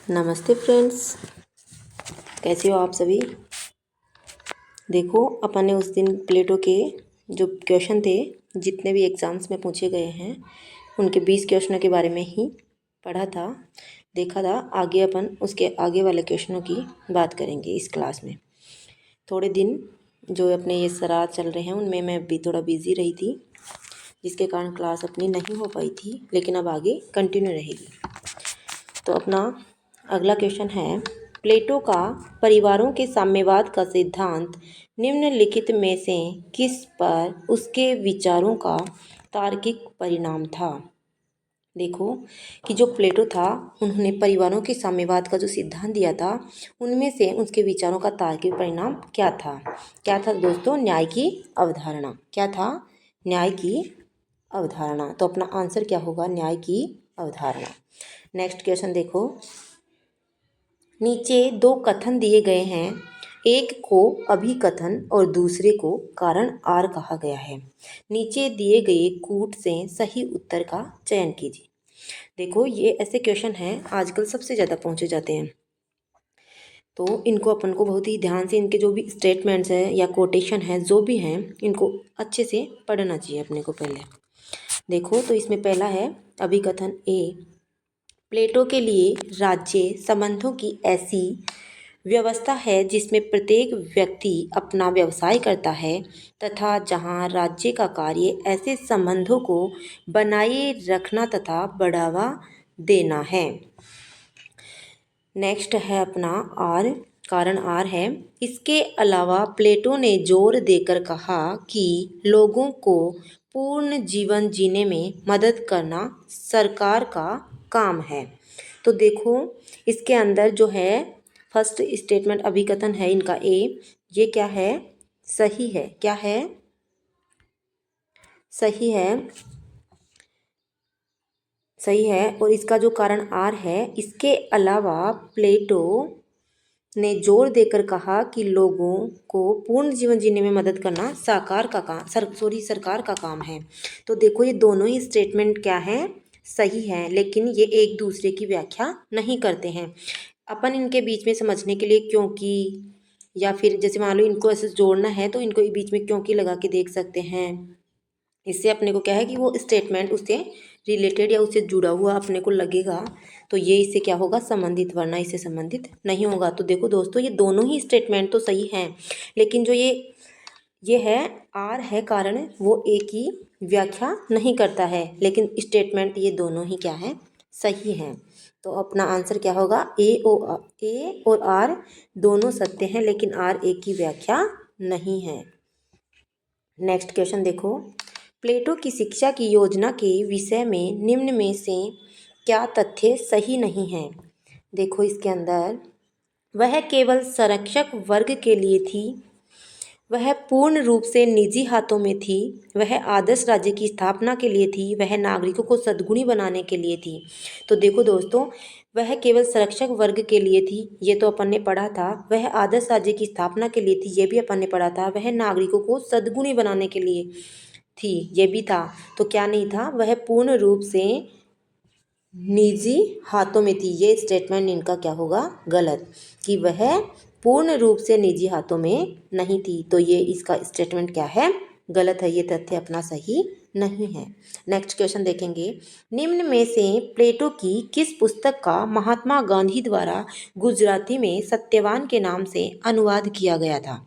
नमस्ते फ्रेंड्स, कैसे हो आप सभी। देखो अपन ने उस दिन प्लेटो के जो क्वेश्चन थे, जितने भी एग्ज़ाम्स में पूछे गए हैं उनके 20 क्वेश्चनों के बारे में ही पढ़ा था, देखा था। आगे अपन उसके आगे वाले क्वेश्चनों की बात करेंगे इस क्लास में। थोड़े दिन जो अपने ये शरारत चल रहे हैं उनमें मैं भी थोड़ा बिज़ी रही थी, जिसके कारण क्लास अपनी नहीं हो पाई थी, लेकिन अब आगे कंटिन्यू रहेगी। तो अपना अगला क्वेश्चन है, प्लेटो का परिवारों के साम्यवाद का सिद्धांत निम्नलिखित में से किस पर उसके विचारों का तार्किक परिणाम था। देखो कि जो प्लेटो था उन्होंने परिवारों के साम्यवाद का जो सिद्धांत दिया था, उनमें से उसके विचारों का तार्किक परिणाम क्या था। क्या था दोस्तों? न्याय की अवधारणा। क्या था? न्याय की अवधारणा। तो अपना आंसर क्या होगा? न्याय की अवधारणा। नेक्स्ट क्वेश्चन देखो, नीचे दो कथन दिए गए हैं, एक को अभिकथन और दूसरे को कारण आर कहा गया है। नीचे दिए गए कूट से सही उत्तर का चयन कीजिए। देखो ये ऐसे क्वेश्चन हैं आजकल सबसे ज़्यादा पूछे जाते हैं, तो इनको अपन को बहुत ही ध्यान से, इनके जो भी स्टेटमेंट्स हैं या कोटेशन है जो भी हैं, इनको अच्छे से पढ़ना चाहिए अपने को पहले। देखो तो इसमें पहला है अभिकथन ए, प्लेटो के लिए राज्य संबंधों की ऐसी व्यवस्था है जिसमें प्रत्येक व्यक्ति अपना व्यवसाय करता है तथा जहां राज्य का कार्य ऐसे संबंधों को बनाए रखना तथा बढ़ावा देना है। नेक्स्ट है अपना आर, कारण आर है, इसके अलावा प्लेटो ने जोर देकर कहा कि लोगों को पूर्ण जीवन जीने में मदद करना सरकार का काम है। तो देखो इसके अंदर जो है फर्स्ट स्टेटमेंट अभिकथन है इनका ए, ये क्या है? सही है। क्या है? सही है। सही है। और इसका जो कारण आर है, इसके अलावा प्लेटो ने जोर देकर कहा कि लोगों को पूर्ण जीवन जीने में मदद करना सरकार का काम है। तो देखो ये दोनों ही स्टेटमेंट क्या है? सही है, लेकिन ये एक दूसरे की व्याख्या नहीं करते हैं। अपन इनके बीच में समझने के लिए क्योंकि, या फिर जैसे मान लो इनको ऐसे जोड़ना है तो इनको बीच में क्योंकि लगा के देख सकते हैं। इससे अपने को क्या है कि वो स्टेटमेंट उससे रिलेटेड या उससे जुड़ा हुआ अपने को लगेगा, तो ये इससे क्या होगा? संबंधित, वरना इससे संबंधित नहीं होगा। तो देखो दोस्तों ये दोनों ही स्टेटमेंट तो सही हैं, लेकिन जो ये है आर है कारण, वो ए की व्याख्या नहीं करता है, लेकिन स्टेटमेंट ये दोनों ही क्या है? सही हैं। तो अपना आंसर क्या होगा? ए और आर दोनों सत्य हैं, लेकिन आर ए की व्याख्या नहीं है। नेक्स्ट क्वेश्चन देखो, प्लेटो की शिक्षा की योजना के विषय में निम्न में से क्या तथ्य सही नहीं है। देखो इसके अंदर, वह केवल संरक्षक वर्ग के लिए थी, वह पूर्ण रूप से निजी हाथों में थी, वह आदर्श राज्य की स्थापना के लिए थी, वह नागरिकों को सद्गुणी बनाने के लिए थी। तो देखो दोस्तों, वह केवल संरक्षक वर्ग के लिए थी, ये तो अपन ने पढ़ा था। वह आदर्श राज्य की स्थापना के लिए थी, ये भी अपन ने पढ़ा था। वह नागरिकों को सद्गुणी बनाने के लिए थी, ये भी था। तो क्या नहीं था? वह पूर्ण रूप से निजी हाथों में थी। ये स्टेटमेंट इनका क्या होगा? गलत, कि वह पूर्ण रूप से निजी हाथों में नहीं थी। तो ये इसका स्टेटमेंट क्या है? गलत है। ये तथ्य अपना सही नहीं है। नेक्स्ट क्वेश्चन देखेंगे, निम्न में से प्लेटो की किस पुस्तक का महात्मा गांधी द्वारा गुजराती में सत्यवान के नाम से अनुवाद किया गया था।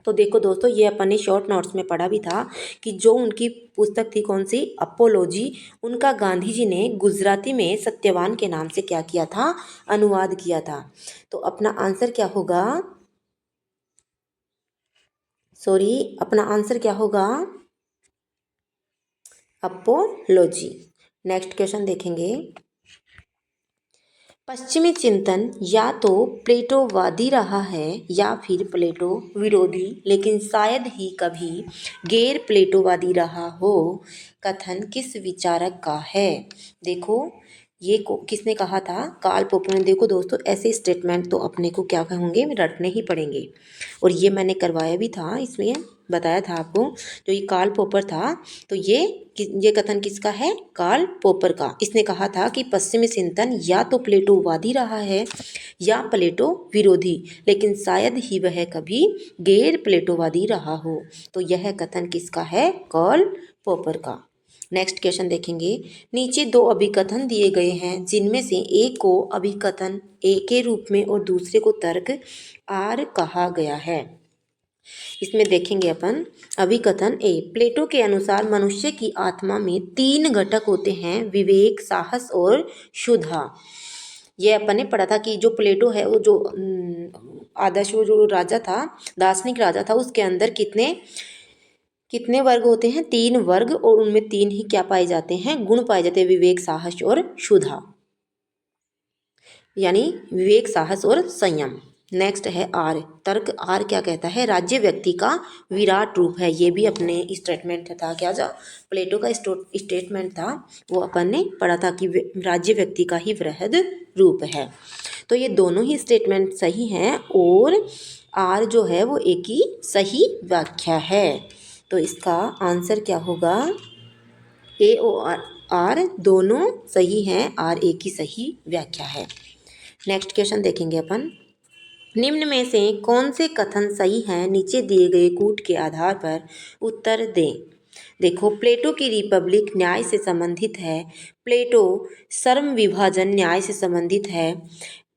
तो देखो दोस्तों, ये अपन ने शॉर्ट नोट्स में पढ़ा भी था कि जो उनकी पुस्तक थी कौन सी? अपोलॉजी, उनका गांधी जी ने गुजराती में सत्यवान के नाम से क्या किया था? अनुवाद किया था। तो अपना आंसर क्या होगा? अपना आंसर क्या होगा? अपोलॉजी। नेक्स्ट क्वेश्चन देखेंगे, पश्चिमी चिंतन या तो प्लेटोवादी रहा है या फिर प्लेटो विरोधी, लेकिन शायद ही कभी गैर प्लेटोवादी रहा हो। कथन किस विचारक का है? देखो ये किसने कहा था? कार्ल पॉपर ने। देखो दोस्तों, ऐसे स्टेटमेंट तो अपने को क्या होंगे? रटने ही पड़ेंगे, और ये मैंने करवाया भी था इसमें बताया था आपको, जो ये कार्ल पॉपर था, तो ये कथन किसका है? कार्ल पॉपर का। इसने कहा था कि पश्चिमी चिंतन या तो प्लेटोवादी रहा है या प्लेटो विरोधी, लेकिन शायद ही वह कभी गैर प्लेटोवादी रहा हो। तो यह कथन किसका है? कार्ल पॉपर का। नेक्स्ट क्वेश्चन देखेंगे। नीचे दो अभिकथन दिए गए हैं, जिनमें से एक को अभिकथन ए के रूप में और दूसरे को तर्क आर कहा गया है। इसमें देखेंगे अपन अभिकथन ए। प्लेटो के अनुसार मनुष्य की आत्मा में 3 घटक होते हैं, विवेक, साहस और क्षुधा। ये अपन ने पढ़ा था कि जो प्लेटो है वो जो आदर्श वो जो राजा था, दार्शनिक राजा था, उसके अंदर कितने कितने वर्ग होते हैं? 3 वर्ग, और उनमें 3 ही क्या पाए जाते हैं? गुण पाए जाते हैं, विवेक, साहस और क्षुधा, यानी विवेक, साहस और संयम। नेक्स्ट है आर, तर्क आर क्या कहता है? राज्य व्यक्ति का विराट रूप है। ये भी अपने स्टेटमेंट था, क्या जो प्लेटो का स्टेटमेंट था वो अपन ने पढ़ा था कि राज्य व्यक्ति का ही वृहद रूप है। तो ये दोनों ही स्टेटमेंट सही हैं और आर जो है वो एक ही सही व्याख्या है। तो इसका आंसर क्या होगा? ए और आर दोनों सही हैं, आर एक ही सही व्याख्या है। नेक्स्ट क्वेश्चन देखेंगे अपन। निम्न में से कौन से कथन सही हैं? नीचे दिए गए कूट के आधार पर उत्तर दें। देखो, प्लेटो की रिपब्लिक न्याय से संबंधित है। प्लेटो श्रम विभाजन न्याय से संबंधित है।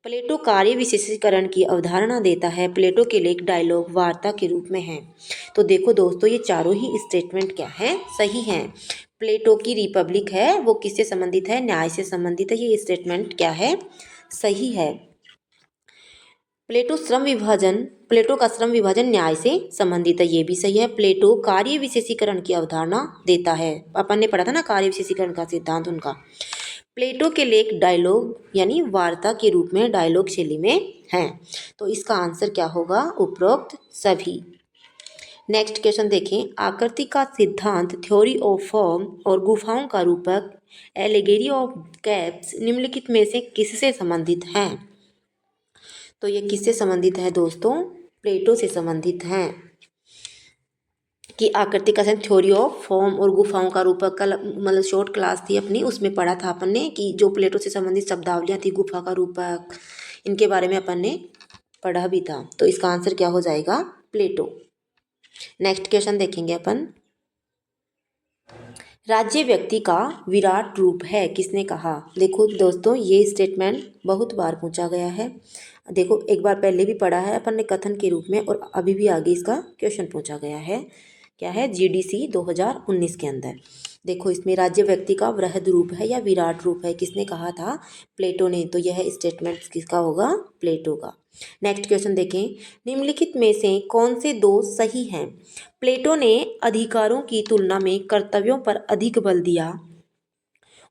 प्लेटो कार्य विशेषीकरण की अवधारणा देता है। प्लेटो के लेख डायलॉग वार्ता के रूप में हैं। तो देखो दोस्तों, ये चारों ही स्टेटमेंट क्या हैं? सही हैं। प्लेटो की रिपब्लिक है वो किससे संबंधित है? न्याय से संबंधित है। ये स्टेटमेंट क्या है? सही है। प्लेटो का श्रम विभाजन न्याय से संबंधित है, ये भी सही है। प्लेटो कार्य विशेषीकरण की अवधारणा देता है, अपन ने पढ़ा था ना कार्य विशेषीकरण का सिद्धांत उनका। प्लेटो के लेख डायलॉग यानी वार्ता के रूप में, डायलॉग शैली में हैं। तो इसका आंसर क्या होगा? उपरोक्त सभी। नेक्स्ट क्वेश्चन देखें। आकृति का सिद्धांत, थ्योरी ऑफ फॉर्म और गुफाओं का रूपक, एलिगेरी ऑफ कैप्स निम्नलिखित में से किससे संबंधित हैं? तो ये किससे संबंधित है दोस्तों? प्लेटो से संबंधित हैं। कि आकृति का थ्योरी ऑफ फॉर्म और गुफाओं का रूपक का मतलब शॉर्ट क्लास थी अपनी, उसमें पढ़ा था अपन ने कि जो प्लेटो से संबंधित शब्दावलियाँ थी, गुफा का रूपक, इनके बारे में अपन ने पढ़ा भी था। तो इसका आंसर क्या हो जाएगा? प्लेटो। नेक्स्ट क्वेश्चन देखेंगे अपन। राज्य व्यक्ति का विराट रूप है, किसने कहा? देखो दोस्तों, ये स्टेटमेंट बहुत बार पूछा गया है। देखो, एक बार पहले भी पढ़ा है अपन ने कथन के रूप में, और अभी भी आगे इसका क्वेश्चन पूछा गया है। क्या है? जीडीसी 2019 के अंदर। देखो, इसमें राज्य व्यक्ति का वृहद रूप है या विराट रूप है, किसने कहा था? प्लेटो ने। तो यह स्टेटमेंट किसका होगा? प्लेटो का। नेक्स्ट क्वेश्चन देखें। निम्नलिखित में से कौन से दो सही हैं? प्लेटो ने अधिकारों की तुलना में कर्तव्यों पर अधिक बल दिया।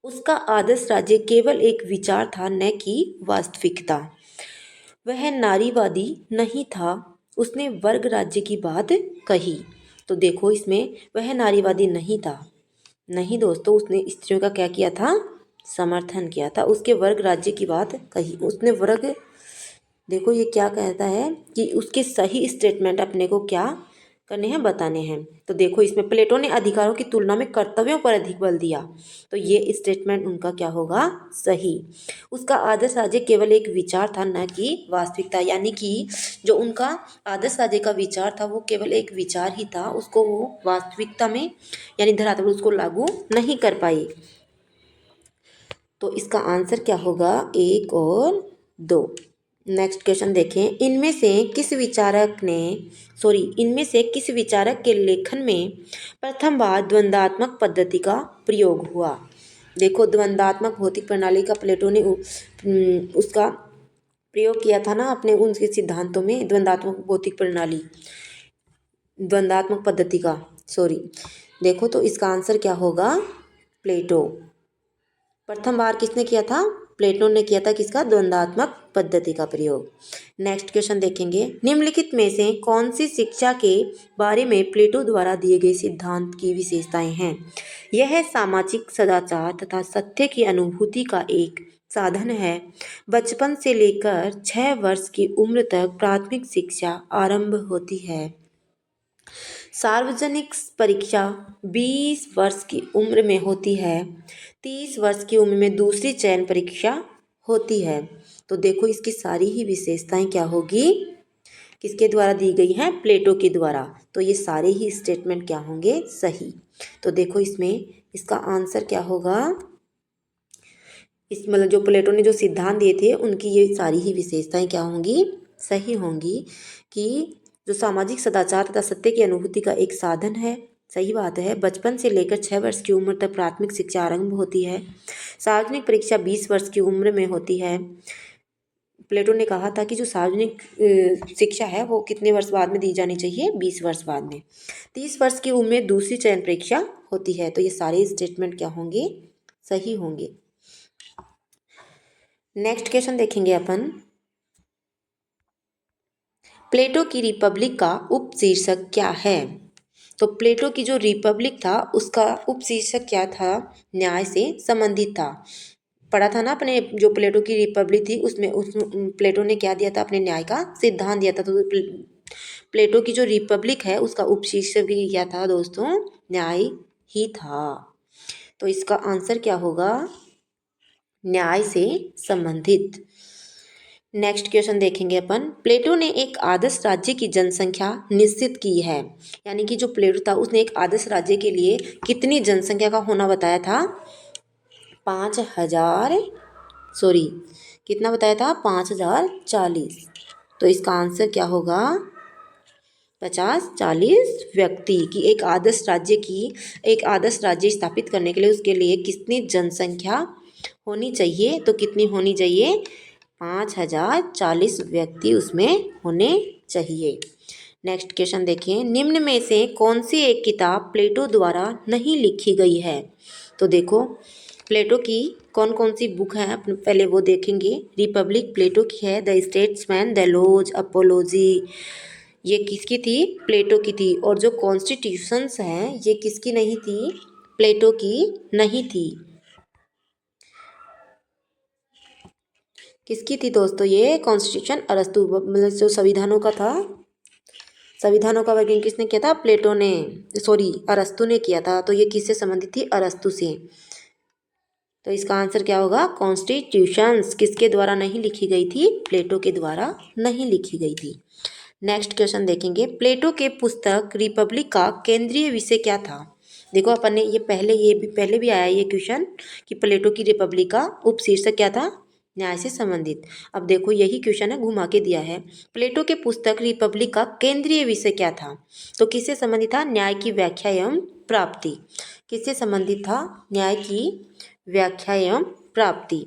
उसका आदर्श राज्य केवल एक विचार था, न कि वास्तविकता। वह नारीवादी नहीं था, उसने वर्ग राज्य की बात कही। तो देखो, इसमें वह नारीवादी नहीं था, नहीं दोस्तों, उसने स्त्रियों का क्या किया था? समर्थन किया था। उसके वर्ग राज्य की बात कही, उसने वर्ग। देखो, ये क्या कहता है कि उसके सही स्टेटमेंट अपने को क्या करने हैं? बताने हैं। तो देखो, इसमें प्लेटो ने अधिकारों की तुलना में कर्तव्यों पर अधिक बल दिया, तो ये स्टेटमेंट उनका क्या होगा? सही। उसका आदर्श राज्य केवल एक विचार था, न कि वास्तविकता, यानी कि जो उनका आदर्श राज्य का विचार था वो केवल एक विचार ही था, उसको वो वास्तविकता में यानी धरातल पर उसको लागू नहीं कर पाई। तो इसका आंसर क्या होगा? 1 और 2। नेक्स्ट क्वेश्चन देखें। इनमें से किस विचारक के लेखन में प्रथम बार द्वंद्वात्मक पद्धति का प्रयोग हुआ? देखो, द्वंद्वात्मक भौतिक प्रणाली का प्लेटो ने उसका प्रयोग किया था ना अपने उनके सिद्धांतों में, द्वंद्वात्मक पद्धति का, देखो, तो इसका आंसर क्या होगा? प्लेटो। प्रथम बार किसने किया था? प्लेटो ने किया था। किसका? द्वंद्वात्मक पद्धति का प्रयोग। नेक्स्ट क्वेश्चन देखेंगे। निम्नलिखित में से कौन सी शिक्षा के बारे में प्लेटो द्वारा दिए गए सिद्धांत की विशेषताएं हैं? यह सामाजिक सदाचार तथा सत्य की अनुभूति का एक साधन है। बचपन से लेकर 6 वर्ष की उम्र तक प्राथमिक शिक्षा आरंभ होती है। सार्वजनिक परीक्षा 20 वर्ष की उम्र में होती है, 30 वर्ष की उम्र में दूसरी चयन परीक्षा होती है। तो देखो इसकी सारी ही विशेषताएं क्या होगी, किसके द्वारा दी गई हैं, प्लेटो के द्वारा। तो ये सारे ही स्टेटमेंट क्या होंगे, सही। तो देखो इसमें इसका आंसर क्या होगा, इस मतलब जो प्लेटो ने जो सिद्धांत दिए थे उनकी ये सारी ही विशेषताएं क्या होंगी, सही होंगी। कि जो सामाजिक सदाचार तथा सत्य की अनुभूति का एक साधन है, सही बात है। बचपन से लेकर 6 वर्ष की उम्र तक प्राथमिक शिक्षा आरंभ होती है। सार्वजनिक परीक्षा 20 वर्ष की उम्र में होती है। प्लेटो ने कहा था कि जो सार्वजनिक शिक्षा है वो कितने वर्ष बाद में दी जानी चाहिए, 20 वर्ष बाद में। 30 वर्ष की उम्र में दूसरी चयन परीक्षा होती है। तो ये सारे स्टेटमेंट क्या होंगे, सही होंगे। नेक्स्ट क्वेश्चन देखेंगे अपन, प्लेटो की रिपब्लिक का उपशीर्षक क्या है। तो प्लेटो की जो रिपब्लिक था उसका उपशीर्षक क्या था, न्याय से संबंधित था। पढ़ा था ना अपने, जो प्लेटो की रिपब्लिक थी उसमें प्लेटो ने क्या दिया था, अपने न्याय का सिद्धांत दिया था। तो प्लेटो की जो रिपब्लिक है उसका उपशीर्षक भी क्या था दोस्तों, न्याय ही था। तो इसका आंसर क्या होगा, न्याय से संबंधित। नेक्स्ट क्वेश्चन देखेंगे अपन, प्लेटो ने एक आदर्श राज्य की जनसंख्या निश्चित की है। यानी कि जो प्लेटो था उसने एक आदर्श राज्य के लिए कितनी जनसंख्या का होना बताया था, 5000, सॉरी कितना बताया था, 5040। तो इसका आंसर क्या होगा, 50-40 व्यक्ति की एक आदर्श राज्य स्थापित करने के लिए उसके लिए कितनी जनसंख्या होनी चाहिए, तो कितनी होनी चाहिए, 5040 व्यक्ति उसमें होने चाहिए। नेक्स्ट क्वेश्चन देखिए, निम्न में से कौन सी एक किताब प्लेटो द्वारा नहीं लिखी गई है। तो देखो प्लेटो की कौन कौन सी बुक है पहले वो देखेंगे। रिपब्लिक प्लेटो की है, the statesman, the laws, apology, ये किसकी थी, प्लेटो की थी। और जो कॉन्स्टिट्यूशंस हैं ये किसकी नहीं थी, प्लेटो की नहीं थी। किसकी थी दोस्तों, ये कॉन्स्टिट्यूशन अरस्तु, मतलब जो संविधानों का था, संविधानों का वर्गीकरण किसने किया था, प्लेटो ने, सॉरी अरस्तु ने किया था। तो ये किससे संबंधित थी, अरस्तु से। तो इसका आंसर क्या होगा, कॉन्स्टिट्यूशंस किसके द्वारा नहीं लिखी गई थी, प्लेटो के द्वारा नहीं लिखी गई थी। नेक्स्ट क्वेश्चन देखेंगे, प्लेटो के पुस्तक रिपब्लिक का केंद्रीय विषय क्या था। देखो अपन ने ये पहले भी आया ये क्वेश्चन कि प्लेटो की रिपब्लिक का उपशीर्षक क्या था, न्याय से संबंधित। अब देखो यही क्वेश्चन है, घुमा के दिया है। प्लेटो के पुस्तक रिपब्लिक का केंद्रीय विषय क्या था, तो किससे संबंधित था, न्याय की व्याख्या एवं प्राप्ति। किससे संबंधित था, न्याय की व्याख्या एवं प्राप्ति।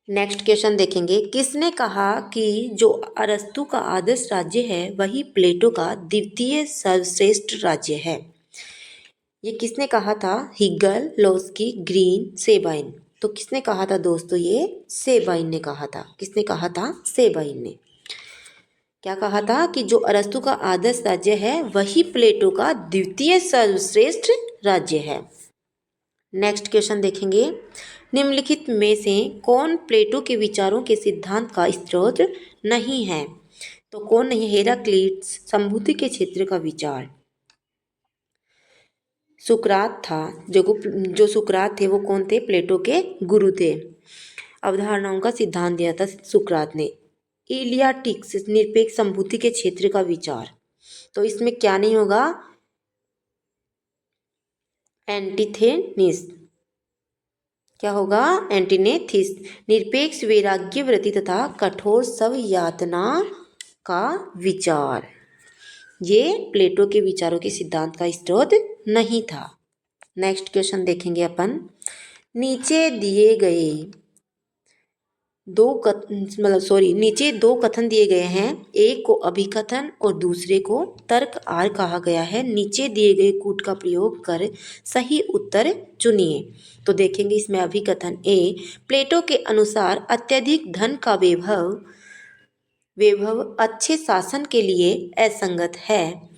नेक्स्ट क्वेश्चन देखेंगे, किसने कहा कि जो अरस्तु का आदर्श राज्य है वही प्लेटो का द्वितीय सर्वश्रेष्ठ राज्य है। ये किसने कहा था, हिगल, लोस्की, ग्रीन, सेबाइन। तो किसने कहा था दोस्तों, ये सेबाइन ने कहा था। किसने कहा था, सेबाइन ने। क्या कहा था कि जो अरस्तु का आदर्श राज्य है वही प्लेटो का द्वितीय सर्वश्रेष्ठ राज्य है। नेक्स्ट क्वेश्चन देखेंगे, निम्नलिखित में से कौन प्लेटो के विचारों के सिद्धांत का स्रोत नहीं है। तो कौन नहीं, हेराक्लिटस, संभूति के क्षेत्र का विचार। सुकरात था, जो सुकरात थे वो कौन थे, प्लेटो के गुरु थे। अवधारणाओं का सिद्धांत दिया था सुकरात ने। इलियाटिक्स, निरपेक्ष संभूति के क्षेत्र का विचार। तो इसमें क्या नहीं होगा, एंटीथेनिस। क्या होगा, एंटीनेथिस। निरपेक्ष वैराग्य वृत्ति तथा कठोर सब यातना का विचार, ये प्लेटो के विचारों के सिद्धांत का स्रोत नहीं था। नेक्स्ट क्वेश्चन देखेंगे अपन, नीचे दिए गए नीचे दो कथन दिए गए हैं, एक को अभिकथन और दूसरे को तर्क आर कहा गया है। नीचे दिए गए कूट का प्रयोग कर सही उत्तर चुनिए। तो देखेंगे इसमें अभिकथन ए, प्लेटो के अनुसार अत्यधिक धन का वैभव अच्छे शासन के लिए असंगत है।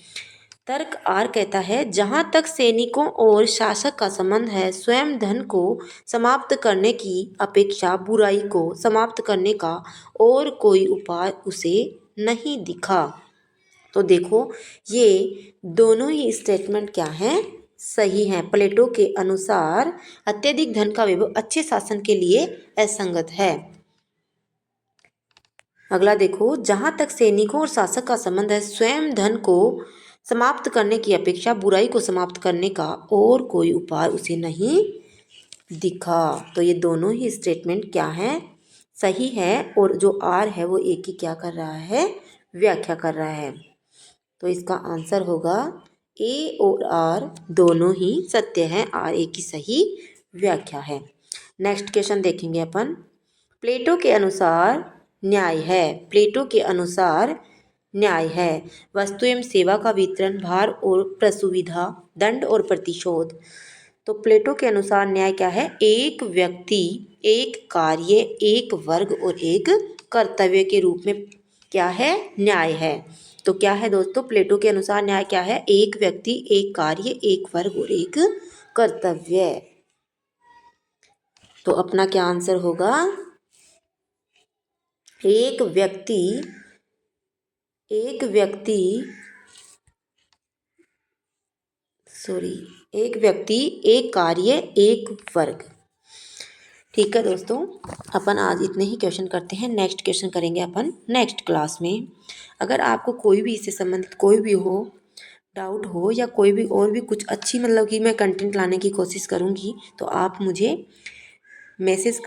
तर्क आर कहता है, जहाँ तक सैनिकों और शासक का संबंध है, स्वयं धन को समाप्त करने की अपेक्षा बुराई को समाप्त करने का और कोई उपाय उसे नहीं दिखा। तो देखो ये दोनों ही स्टेटमेंट क्या हैं, सही हैं। प्लेटो के अनुसार अत्यधिक धन का वैभव अच्छे शासन के लिए असंगत है। अगला देखो, जहां तक सैनिकों और शासक का संबंध है, स्वयं धन को समाप्त करने की अपेक्षा बुराई को समाप्त करने का और कोई उपाय उसे नहीं दिखा। तो ये दोनों ही स्टेटमेंट क्या हैं, सही है। और जो आर है वो एक ही क्या कर रहा है, व्याख्या कर रहा है। तो इसका आंसर होगा ए और आर दोनों ही सत्य हैं, आर एक ही सही व्याख्या है। नेक्स्ट क्वेश्चन देखेंगे अपन। प्लेटो के अनुसार न्याय है, प्लेटो के अनुसार न्याय है वस्तु एवं सेवा का वितरण, भार और प्रसुविधा, दंड और प्रतिशोध। तो प्लेटो के अनुसार न्याय क्या है, एक व्यक्ति, एक कार्य, एक वर्ग और एक कर्तव्य के रूप में क्या है, न्याय है। तो क्या है दोस्तों, प्लेटो के अनुसार न्याय क्या है, एक व्यक्ति, एक कार्य, एक वर्ग और एक कर्तव्य। तो अपना क्या आंसर होगा, एक व्यक्ति, एक व्यक्ति, एक व्यक्ति, एक कार्य, एक वर्ग। ठीक है दोस्तों, अपन आज इतने ही क्वेश्चन करते हैं। नेक्स्ट क्वेश्चन करेंगे अपन नेक्स्ट क्लास में। अगर आपको कोई भी इससे संबंधित कोई भी हो डाउट हो या कोई भी और भी कुछ अच्छी मतलब कि मैं कंटेंट लाने की कोशिश करूँगी, तो आप मुझे मैसेज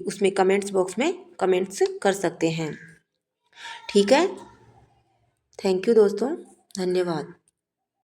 उसमें कमेंट्स बॉक्स में कमेंट्स कर सकते हैं। ठीक है, थैंक यू दोस्तों, धन्यवाद।